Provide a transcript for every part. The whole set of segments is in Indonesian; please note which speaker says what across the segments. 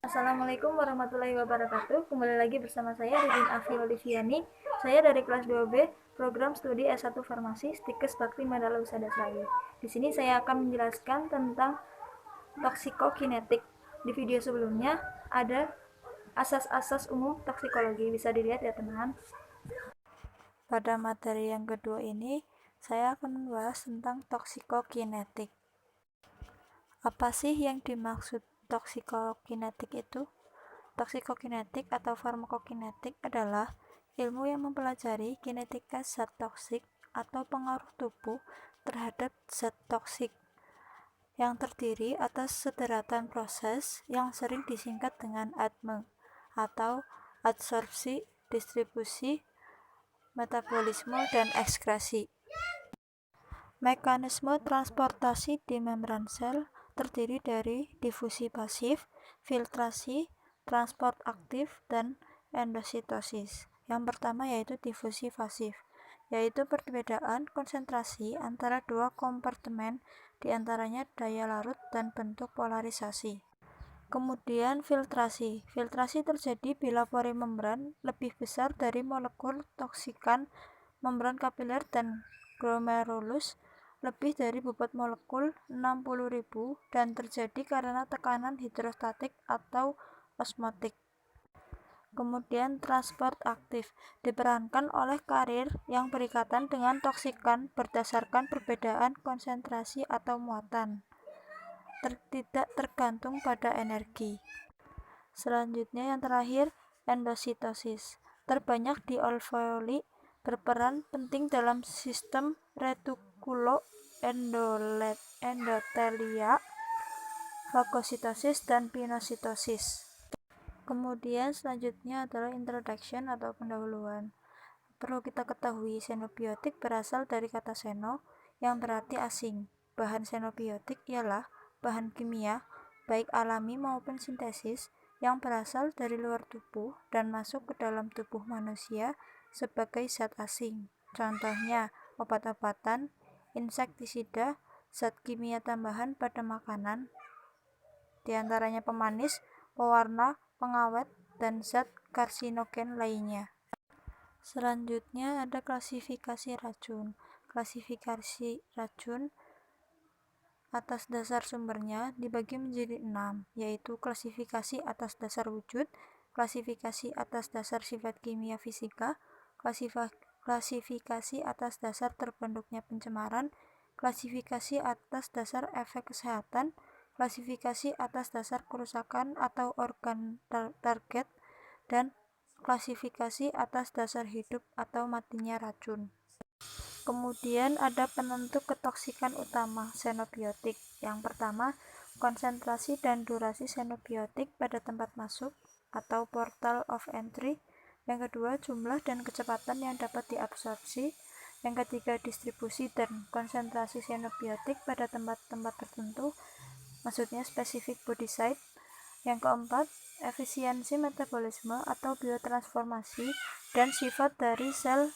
Speaker 1: Assalamualaikum warahmatullahi wabarakatuh. Kembali lagi bersama saya Ridin Afi Oliviani. Saya dari kelas 2B, program studi S1 Farmasi Stikes Bakti Mandala Husada Serayu. Di sini saya akan menjelaskan tentang toksikokinetik. Di video sebelumnya ada asas-asas umum toksikologi. Bisa dilihat ya teman-teman. Pada materi yang kedua ini, saya akan membahas tentang toksikokinetik. Apa sih yang dimaksud toksikokinetik itu? Toksikokinetik atau farmakokinetik adalah ilmu yang mempelajari kinetika zat toksik atau pengaruh tubuh terhadap zat toksik yang terdiri atas sederetan proses yang sering disingkat dengan ADME atau adsorpsi, distribusi, metabolisme, dan ekskresi. Mekanisme transportasi di membran sel terdiri dari difusi pasif, filtrasi, transport aktif, dan endositosis. Yang pertama yaitu difusi pasif, yaitu perbedaan konsentrasi antara dua kompartemen, diantaranya daya larut dan bentuk polarisasi. Kemudian filtrasi. Filtrasi terjadi bila pori membran lebih besar dari molekul toksikan membran kapiler dan glomerulus lebih dari bobot molekul 60.000 dan terjadi karena tekanan hidrostatik atau osmotik. Kemudian transport aktif diperankan oleh karir yang berikatan dengan toksikan berdasarkan perbedaan konsentrasi atau muatan, tidak tergantung pada energi. Selanjutnya yang terakhir, endositosis. Terbanyak di alveoli, berperan penting dalam sistem retikulo endotelia, fagositosis, dan pinositosis. Kemudian selanjutnya adalah introduction atau pendahuluan. Perlu kita ketahui, xenobiotik berasal dari kata xeno yang berarti asing. Bahan xenobiotik ialah bahan kimia, baik alami maupun sintesis, yang berasal dari luar tubuh dan masuk ke dalam tubuh manusia sebagai zat asing. Contohnya, obat-obatan, insektisida, zat kimia tambahan pada makanan, diantaranya pemanis, pewarna, pengawet, dan zat karsinogen lainnya. Selanjutnya ada klasifikasi racun. Klasifikasi racun atas dasar sumbernya dibagi menjadi 6, yaitu klasifikasi atas dasar wujud, klasifikasi atas dasar sifat kimia fisika, klasifikasi atas dasar terbentuknya pencemaran, klasifikasi atas dasar efek kesehatan, klasifikasi atas dasar kerusakan atau organ target, dan klasifikasi atas dasar hidup atau matinya racun. Kemudian ada penentu ketoksikan utama xenobiotik. Yang pertama, konsentrasi dan durasi xenobiotik pada tempat masuk atau portal of entry. Yang kedua, jumlah dan kecepatan yang dapat diabsorpsi. Yang ketiga, distribusi dan konsentrasi xenobiotik pada tempat-tempat tertentu, maksudnya spesifik body site. Yang keempat, efisiensi metabolisme atau biotransformasi dan sifat dari sel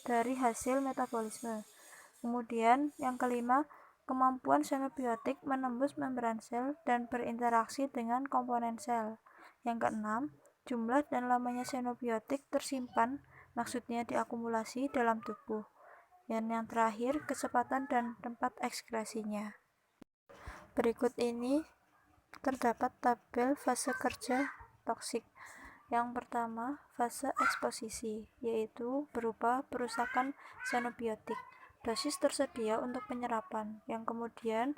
Speaker 1: dari hasil metabolisme. Kemudian yang kelima, kemampuan xenobiotik menembus membran sel dan berinteraksi dengan komponen sel. Yang keenam, jumlah dan lamanya xenobiotik tersimpan, maksudnya diakumulasi dalam tubuh. Dan yang terakhir, kecepatan dan tempat ekskresinya. Berikut ini terdapat tabel fase kerja toksik. Yang pertama, fase eksposisi, yaitu berupa perusakan xenobiotik. Dosis tersedia untuk penyerapan, yang kemudian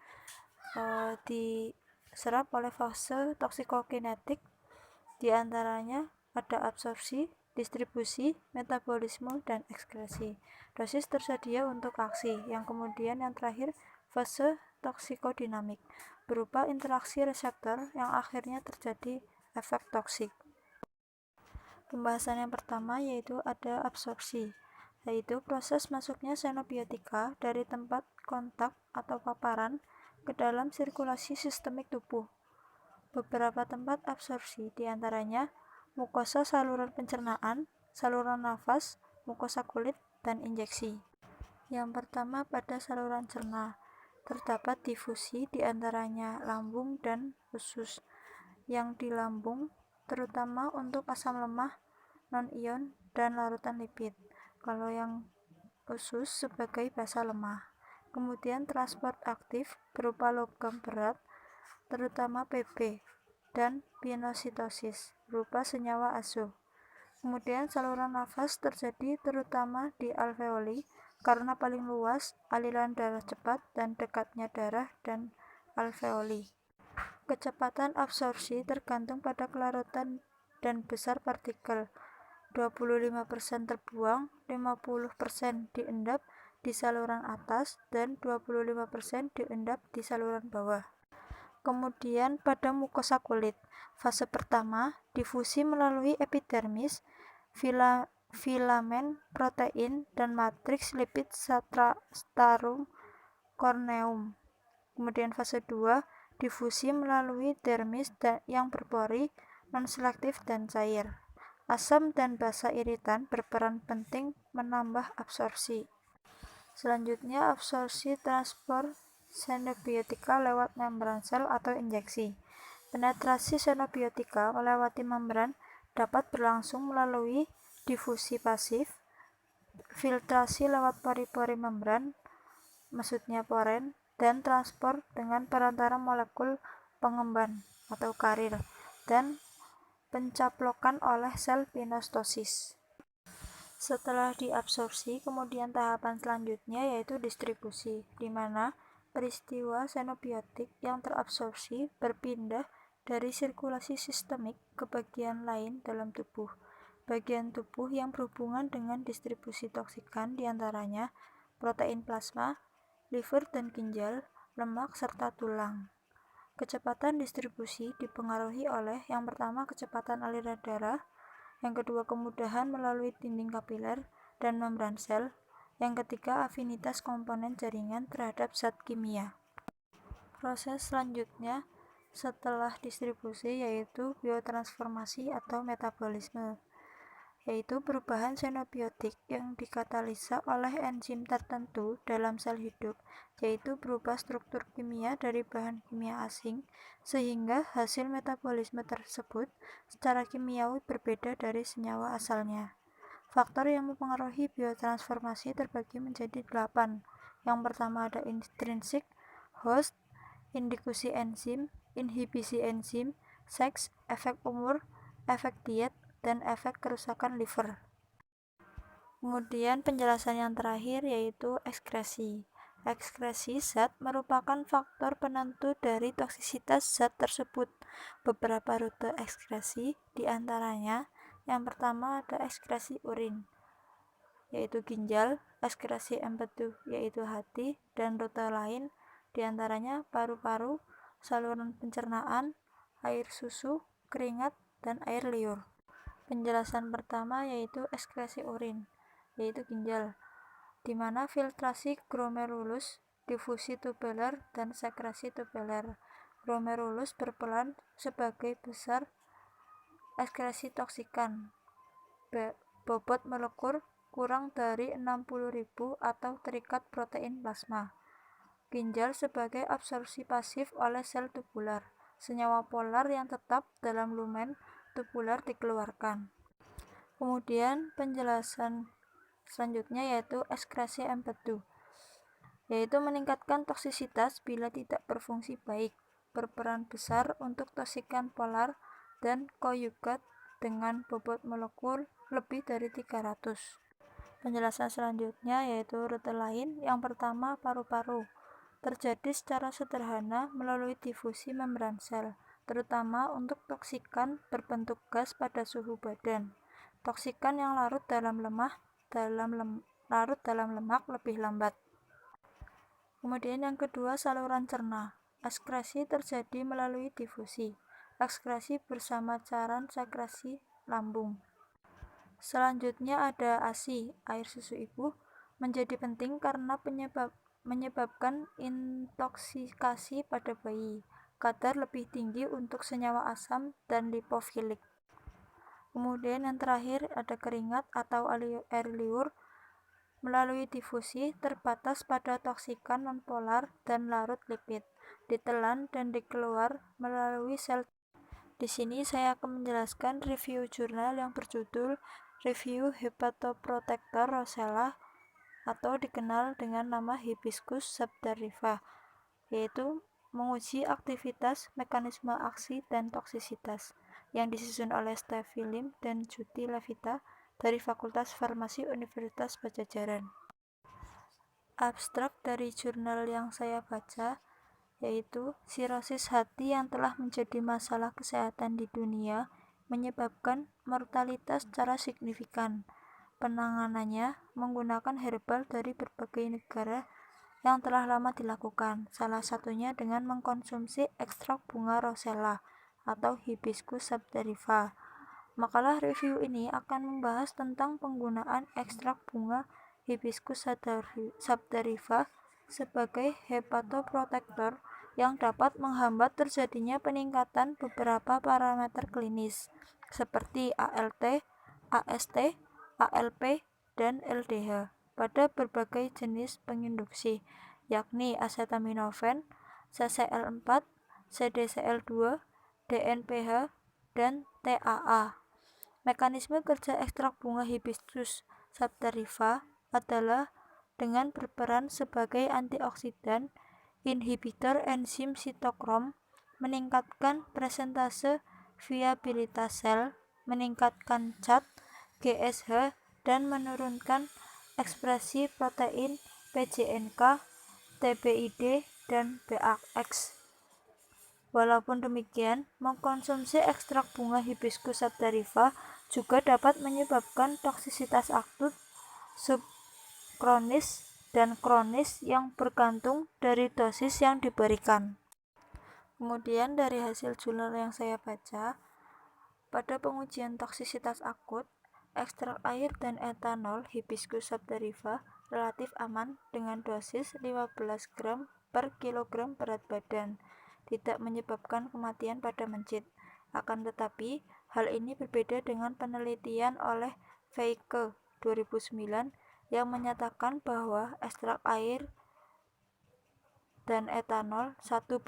Speaker 1: diserap oleh fase toksikokinetik. Di antaranya ada absorpsi, distribusi, metabolisme, dan ekskresi. Dosis tersedia untuk aksi, yang kemudian yang terakhir fase toksikodinamik, berupa interaksi reseptor yang akhirnya terjadi efek toksik. Pembahasan yang pertama yaitu ada absorpsi, yaitu proses masuknya xenobiotika dari tempat kontak atau paparan ke dalam sirkulasi sistemik tubuh. Beberapa tempat absorpsi diantaranya mukosa saluran pencernaan, saluran nafas, mukosa kulit, dan injeksi. Yang pertama pada saluran cerna, terdapat difusi diantaranya lambung dan usus. yang di lambung, terutama untuk asam lemah, non-ion, dan larutan lipid. Kalau yang usus sebagai basa lemah. Kemudian transport aktif berupa logam berat, terutama Pb, dan pinositosis berupa senyawa azo. Kemudian saluran nafas terjadi terutama di alveoli karena paling luas, aliran darah cepat, dan dekatnya darah dan alveoli. Kecepatan absorpsi tergantung pada kelarutan dan besar partikel. 25% terbuang, 50% diendap di saluran atas, dan 25% diendap di saluran bawah. Kemudian pada mukosa kulit, fase pertama difusi melalui epidermis, filamen protein, dan matriks lipid stratum corneum. Kemudian fase 2 difusi melalui dermis yang berpori, non-selektif, dan cair. Asam dan basa iritan berperan penting menambah absorpsi. Selanjutnya, absorpsi transport xenobiotika lewat membran sel atau injeksi. Penetrasi xenobiotika melewati membran dapat berlangsung melalui difusi pasif, filtrasi lewat pori-pori membran, maksudnya poren, dan transport dengan perantara molekul pengemban atau karir, dan pencaplokan oleh sel pinostosis. Setelah diabsorpsi, kemudian tahapan selanjutnya yaitu distribusi, di mana peristiwa xenobiotik yang terabsorpsi berpindah dari sirkulasi sistemik ke bagian lain dalam tubuh. Bagian tubuh yang berhubungan dengan distribusi toksikan diantaranya protein plasma, liver dan ginjal, lemak, serta tulang. Kecepatan distribusi dipengaruhi oleh yang pertama kecepatan aliran darah, yang kedua kemudahan melalui dinding kapiler dan membran sel, yang ketiga afinitas komponen jaringan terhadap zat kimia. Proses selanjutnya setelah distribusi yaitu biotransformasi atau metabolisme, yaitu perubahan xenobiotik yang dikatalisa oleh enzim tertentu dalam sel hidup, yaitu berubah struktur kimia dari bahan kimia asing, sehingga hasil metabolisme tersebut secara kimiawi berbeda dari senyawa asalnya. Faktor yang mempengaruhi biotransformasi terbagi menjadi 8. Yang pertama ada intrinsik, host, induksi enzim, inhibisi enzim, seks, efek umur, efek diet, dan efek kerusakan liver. Kemudian penjelasan yang terakhir yaitu ekskresi. Ekskresi zat merupakan faktor penentu dari toksisitas zat tersebut. Beberapa rute ekskresi diantaranya yang pertama ada ekskresi urin, yaitu ginjal, ekskresi empedu, yaitu hati, dan rute lain diantaranya paru-paru, saluran pencernaan, air susu, keringat, dan air liur. Penjelasan pertama yaitu ekskresi urin, yaitu ginjal, di mana filtrasi glomerulus, difusi tubular, dan sekresi tubular. Glomerulus berperan sebagai besar ekskresi toksikan. Bobot molekul kurang dari 60.000 atau terikat protein plasma. Ginjal sebagai absorpsi pasif oleh sel tubular. Senyawa polar yang tetap dalam lumen tubular dikeluarkan. Kemudian penjelasan selanjutnya yaitu ekskresi empedu, yaitu meningkatkan toksisitas bila tidak berfungsi baik, berperan besar untuk toksikan polar dan kojugat dengan bobot molekul lebih dari 300. Penjelasan selanjutnya yaitu rute lain. Yang pertama paru-paru, terjadi secara sederhana melalui difusi membran sel, terutama untuk toksikan berbentuk gas pada suhu badan. Toksikan yang larut dalam lemak lebih lambat. Kemudian yang kedua saluran cerna. Ekskresi terjadi melalui difusi. Ekskresi bersama cairan sekresi lambung. Selanjutnya ada ASI, air susu ibu, menjadi penting karena menyebabkan intoksikasi pada bayi. Kadar lebih tinggi untuk senyawa asam dan lipofilik. Kemudian yang terakhir ada keringat atau air liur, melalui difusi terbatas pada toksikan nonpolar dan larut lipid, ditelan dan dikeluar melalui sel Di sini saya akan menjelaskan review jurnal yang berjudul Review Hepatoprotector Rosella atau dikenal dengan nama Hibiscus subterriva, yaitu menguji aktivitas, mekanisme aksi, dan toksisitas, yang disusun oleh Steffi Lim dan Judy Levita dari Fakultas Farmasi Universitas Padjadjaran. Abstrak dari jurnal yang saya baca yaitu sirosis hati yang telah menjadi masalah kesehatan di dunia menyebabkan mortalitas secara signifikan. Penanganannya menggunakan herbal dari berbagai negara yang telah lama dilakukan, salah satunya dengan mengkonsumsi ekstrak bunga rosella atau Hibiscus subterriva. Makalah review ini akan membahas tentang penggunaan ekstrak bunga Hibiscus subterriva sebagai hepatoprotektor yang dapat menghambat terjadinya peningkatan beberapa parameter klinis seperti ALT, AST, ALP, dan LDH pada berbagai jenis penginduksi, yakni acetaminophen, CCL4, CDCL2, DNPH, dan TAA. Mekanisme kerja ekstrak bunga Hibiscus subterriva adalah dengan berperan sebagai antioksidan, inhibitor enzim sitokrom, meningkatkan presentase viabilitas sel, meningkatkan CAT, GSH, dan menurunkan ekspresi protein PJNK, TBID, dan BAX. Walaupun demikian, mengkonsumsi ekstrak bunga Hibiscus subterriva juga dapat menyebabkan toksisitas akut, subkronis, dan kronis yang bergantung dari dosis yang diberikan. Kemudian dari hasil jurnal yang saya baca, pada pengujian toksisitas akut, ekstrak air dan etanol Hibiscus subterriva relatif aman dengan dosis 15 gram per kilogram berat badan, tidak menyebabkan kematian pada mencit. Akan tetapi, hal ini berbeda dengan penelitian oleh Feike 2009 yang menyatakan bahwa ekstrak air dan etanol 1:1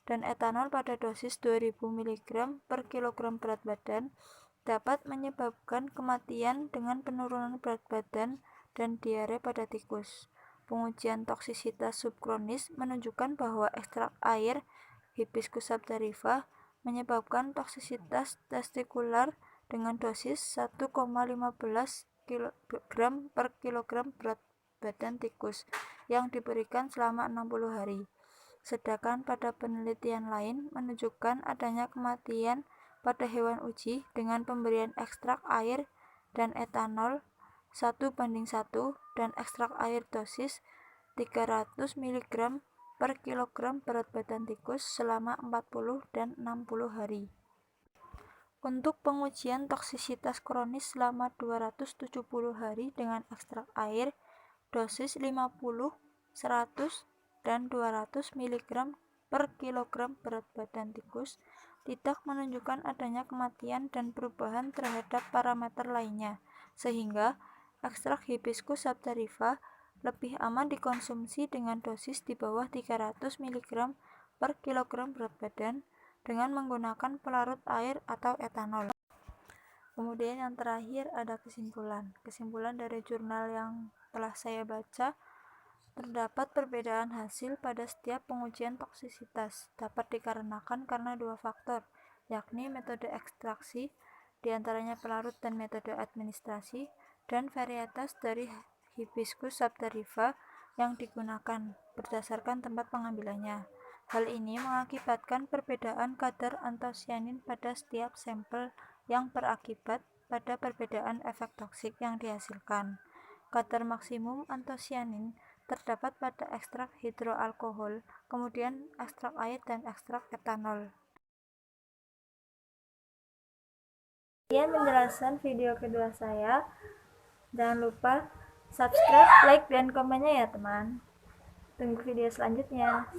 Speaker 1: dan etanol pada dosis 2000 mg per kilogram berat badan dapat menyebabkan kematian dengan penurunan berat badan dan diare pada tikus. Pengujian toksisitas subkronis menunjukkan bahwa ekstrak air Hibiscus subterriva menyebabkan toksisitas testikular dengan dosis 1,15 gram per kilogram berat badan tikus yang diberikan selama 60 hari. Sedangkan pada penelitian lain menunjukkan adanya kematian pada hewan uji dengan pemberian ekstrak air dan etanol 1:1 dan ekstrak air dosis 300 mg per kilogram berat badan tikus selama 40 dan 60 hari. Untuk pengujian toksisitas kronis selama 270 hari dengan ekstrak air, dosis 50, 100, dan 200 mg per kilogram berat badan tikus tidak menunjukkan adanya kematian dan perubahan terhadap parameter lainnya, sehingga ekstrak Hibiscus subterriva lebih aman dikonsumsi dengan dosis di bawah 300 mg per kilogram berat badan dengan menggunakan pelarut air atau etanol. Kemudian yang terakhir ada kesimpulan. Kesimpulan dari jurnal yang telah saya baca, terdapat perbedaan hasil pada setiap pengujian toksisitas. Dapat dikarenakan karena dua faktor, yakni metode ekstraksi, diantaranya pelarut dan metode administrasi, dan varietas dari Hibiscus subterriva yang digunakan berdasarkan tempat pengambilannya. Hal ini mengakibatkan perbedaan kadar antosianin pada setiap sampel yang berakibat pada perbedaan efek toksik yang dihasilkan. Kadar maksimum antosianin terdapat pada ekstrak hidroalkohol, kemudian ekstrak air dan ekstrak etanol. Sekian penjelasan video kedua saya. Jangan lupa subscribe, like, dan komennya ya teman. Tunggu video selanjutnya.